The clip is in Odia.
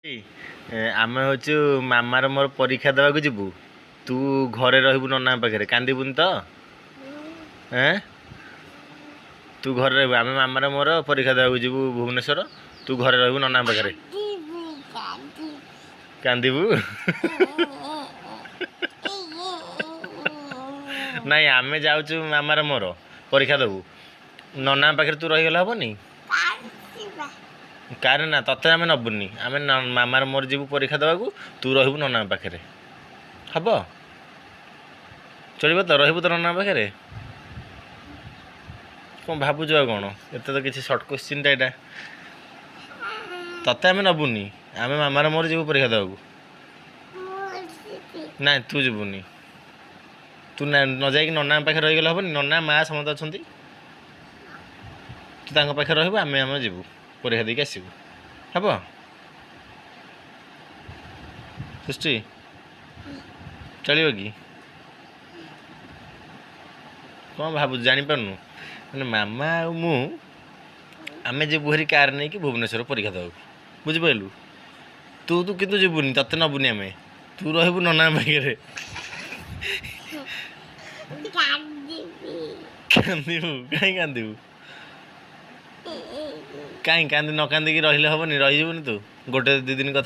ଆମେ ହଉଛୁ ମାମାର ମୋର ପରୀକ୍ଷା ଦେବାକୁ ଯିବୁ। ତୁ ଘରେ ରହିବୁ ନନା ପାଖରେ, କାନ୍ଦିବୁନି ତ? ଏଁ ତୁ ଘରେ ରହିବୁ। ଆମେ ମାମାର ମୋର ପରୀକ୍ଷା ଦେବାକୁ ଯିବୁ ଭୁବନେଶ୍ୱର। ତୁ ଘରେ ରହିବୁ ନନା ପାଖରେ। କାନ୍ଦିବୁ? ନାଇଁ ଆମେ ଯାଉଛୁ ମାମାର ମୋର ପରୀକ୍ଷା ଦେବୁ। ନନା ପାଖରେ ତୁ ରହିଗଲେ ହବନି? କାରେ ନା ତତେ ଆମେ ନବୁନି। ଆମେ ମାମାର ମୋର ଯିବୁ ପରୀକ୍ଷା ଦେବାକୁ, ତୁ ରହିବୁ ନନା ପାଖରେ। ହବ? ଚଳିବ ତ? ରହିବୁ ତ ନନା ପାଖରେ? କ'ଣ ଭାବୁଛୁ ଆଉ କ'ଣ? ଏତେ ତ କିଛି ସର୍ଟ କୋଶ୍ଚିନ୍ଟା ଏଇଟା। ତତେ ଆମେ ନବୁନି। ଆମେ ମାମାର ମୋର ଯିବୁ ପରୀକ୍ଷା ଦେବାକୁ। ନାଇଁ ତୁ ଯିବୁନି। ତୁ ନ ଯାଇକି ନନା ପାଖରେ ରହିଗଲେ ହବନି? ନନା ମା ସମସ୍ତେ ଅଛନ୍ତି। ତୁ ତାଙ୍କ ପାଖରେ ରହିବୁ, ଆମେ ଯିବୁ ପରୀକ୍ଷା ଦେଇକି ଆସିବୁ। ହବ? ସୃଷ୍ଟି ଚଳିବ କି? କ'ଣ ଭାବୁଛୁ ଜାଣିପାରୁନୁ? ମାନେ ମାମା ଆଉ ମୁଁ ଆମେ ଯିବୁ ହେରି କାର୍ ନେଇକି ଭୁବନେଶ୍ୱର ପରୀକ୍ଷା ଦେବାକୁ। ବୁଝିପାରିଲୁ? ତୁ କିନ୍ତୁ ଯିବୁନି, ତତେ ନବୁନି ଆମେ। ତୁ ରହିବୁ ନନା ପାଖରେ। କାନ୍ଦିବୁ? କାହିଁ କାନ୍ଦିବୁ? କାହିଁ ନ କାନ୍ଦିକି ରହିଲେ ହବନି? ରହିଯିବୁନି ତୁ? ଗୋଟେ 2 ଦିନ କଥା